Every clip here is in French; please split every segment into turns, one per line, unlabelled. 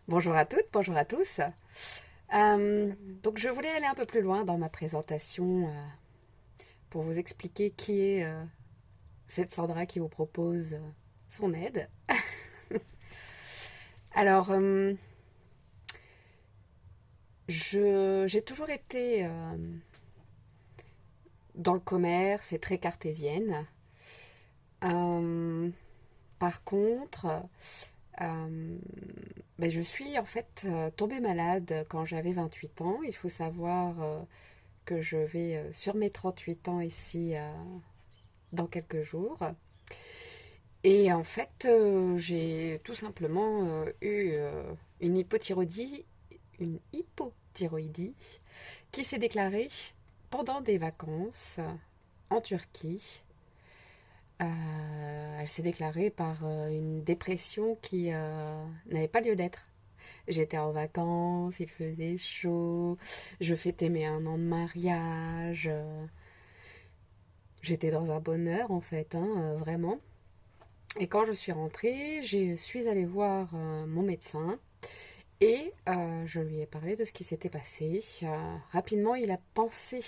Bonjour à toutes, bonjour à tous. Donc je voulais aller un peu plus loin dans ma présentation pour vous expliquer qui est cette Sandra qui vous propose son aide. Alors, j'ai toujours été dans le commerce et très cartésienne. Euh, Par contre, euh, je suis en fait tombée malade quand j'avais 28 ans. Il faut savoir que je vais sur mes 38 ans ici dans quelques jours. Et en fait, j'ai tout simplement eu une hypothyroïdie qui s'est déclarée pendant des vacances en Turquie. Elle s'est déclarée par une dépression qui n'avait pas lieu d'être. J'étais en vacances, il faisait chaud, je fêtais mes 1 an de mariage. J'étais dans un bonheur en fait, hein, vraiment. Et quand je suis rentrée, je suis allée voir mon médecin et je lui ai parlé de ce qui s'était passé. Rapidement, il a pensé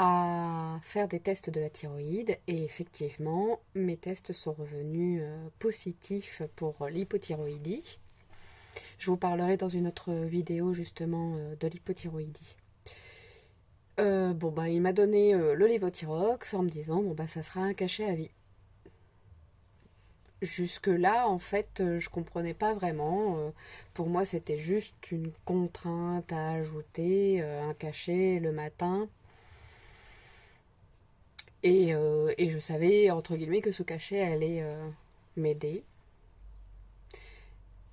à faire des tests de la thyroïde et effectivement, mes tests sont revenus positifs pour l'hypothyroïdie. Je vous parlerai dans une autre vidéo justement de l'hypothyroïdie. Il m'a donné le lévothyrox en me disant ça sera un cachet à vie. Jusque-là, en fait, je comprenais pas vraiment. Pour moi, c'était juste une contrainte à ajouter, un cachet le matin. Et je savais, entre guillemets, que ce cachet allait m'aider.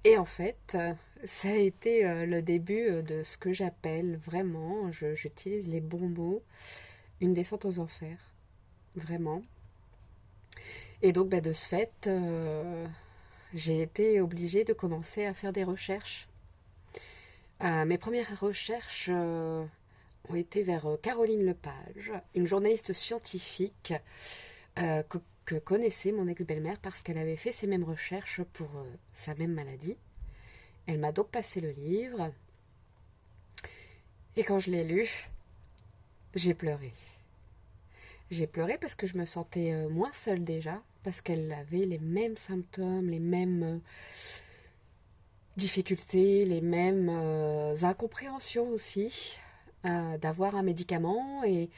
Et en fait, ça a été le début de ce que j'appelle vraiment, j'utilise les bons mots, une descente aux enfers. Vraiment. Et donc, de ce fait, j'ai été obligée de commencer à faire des recherches. Mes premières recherches ont été vers Caroline Lepage, une journaliste scientifique que connaissait mon ex-belle-mère parce qu'elle avait fait ces mêmes recherches pour sa même maladie. Elle m'a donc passé le livre et quand je l'ai lu, j'ai pleuré. J'ai pleuré parce que je me sentais moins seule déjà, parce qu'elle avait les mêmes symptômes, les mêmes difficultés, les mêmes incompréhensions aussi d'avoir un médicament et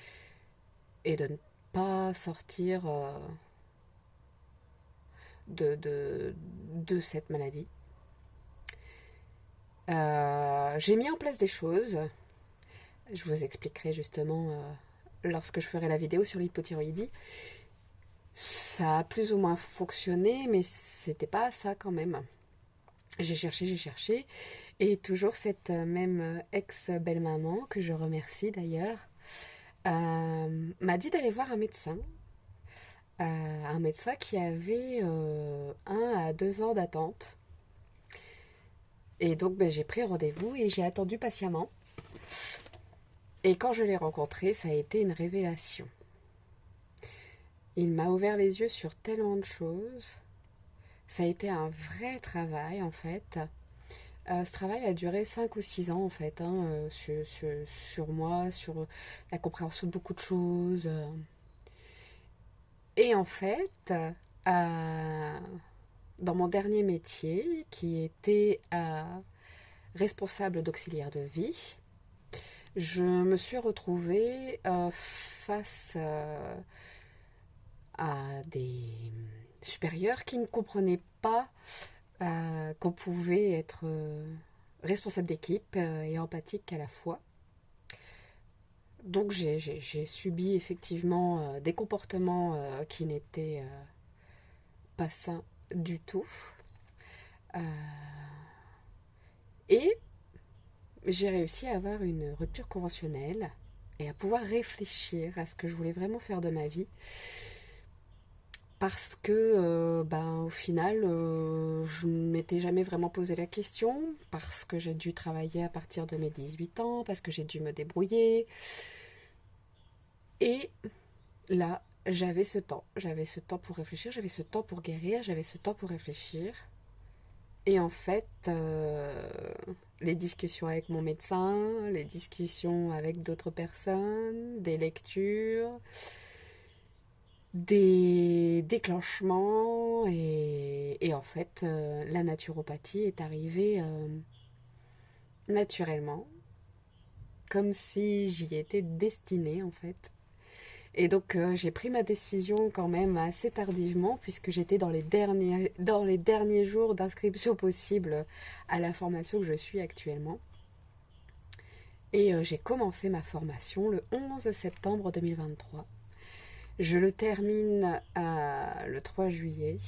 de ne pas sortir de cette maladie. J'ai mis en place des choses. Je vous expliquerai justement lorsque je ferai la vidéo sur l'hypothyroïdie. Ça a plus ou moins fonctionné, mais c'était pas ça quand même. J'ai cherché, et toujours cette même ex-belle-maman, que je remercie d'ailleurs, m'a dit d'aller voir un médecin qui avait 1 à 2 ans d'attente. Et donc j'ai pris rendez-vous et j'ai attendu patiemment. Et quand je l'ai rencontré, ça a été une révélation. Il m'a ouvert les yeux sur tellement de choses. Ça a été un vrai travail en fait. Ce travail a duré 5 ou 6 ans en fait, hein, sur moi, sur la compréhension de beaucoup de choses. Et en fait, dans mon dernier métier, qui était responsable d'auxiliaire de vie, je me suis retrouvée face à des supérieurs qui ne comprenaient pas qu'on pouvait être responsable d'équipe et empathique à la fois. Donc j'ai subi effectivement des comportements qui n'étaient pas sains du tout. Euh, et j'ai réussi à avoir une rupture conventionnelle et à pouvoir réfléchir à ce que je voulais vraiment faire de ma vie. Parce que, au final, je ne m'étais jamais vraiment posé la question, parce que j'ai dû travailler à partir de mes 18 ans, parce que j'ai dû me débrouiller. Et là, j'avais ce temps pour réfléchir, j'avais ce temps pour guérir, j'avais ce temps pour réfléchir. Et en fait, les discussions avec mon médecin, les discussions avec d'autres personnes, des lectures, des déclenchements, et en fait, la naturopathie est arrivée naturellement, comme si j'y étais destinée en fait. Et donc j'ai pris ma décision quand même assez tardivement, puisque j'étais dans les derniers jours d'inscription possible à la formation que je suis actuellement. Et j'ai commencé ma formation le 11 septembre 2023. Je le termine le 3 juillet.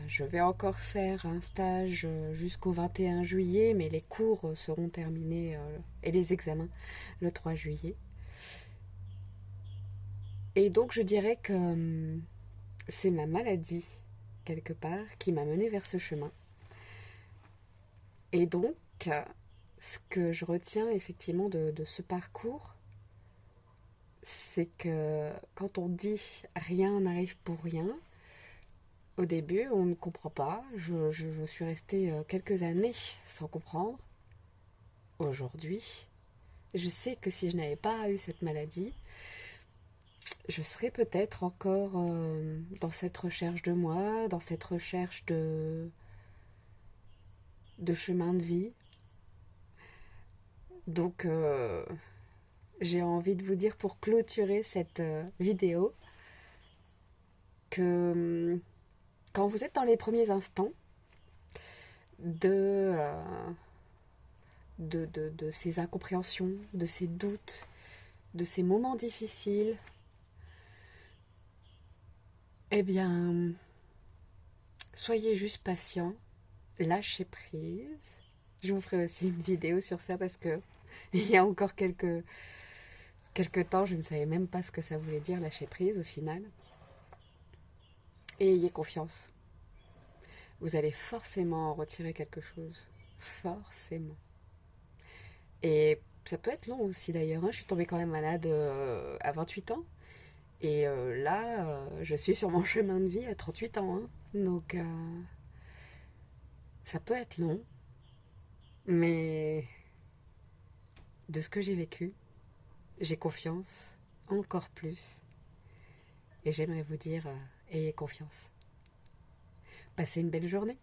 Je vais encore faire un stage jusqu'au 21 juillet, mais les cours seront terminés et les examens le 3 juillet. Et donc je dirais que c'est ma maladie, quelque part, qui m'a menée vers ce chemin. Et donc, ce que je retiens effectivement de ce parcours, c'est que quand on dit rien n'arrive pour rien, au début on ne comprend pas. Je suis restée quelques années sans comprendre. Aujourd'hui, je sais que si je n'avais pas eu cette maladie, je serais peut-être encore dans cette recherche de moi, dans cette recherche de chemin de vie. Donc, j'ai envie de vous dire pour clôturer cette vidéo que quand vous êtes dans les premiers instants de, euh, de ces incompréhensions, de ces doutes, de ces moments difficiles, eh bien, soyez juste patient, lâchez prise. Je vous ferai aussi une vidéo sur ça parce que il y a encore quelques temps, je ne savais même pas ce que ça voulait dire lâcher prise au final. Et ayez confiance. Vous allez forcément en retirer quelque chose. Forcément. Et ça peut être long aussi d'ailleurs. Je suis tombée quand même malade à 28 ans. Et là, je suis sur mon chemin de vie à 38 ans. Hein. Donc, ça peut être long. Mais de ce que j'ai vécu, j'ai confiance encore plus. Et j'aimerais vous dire, ayez confiance. Passez une belle journée.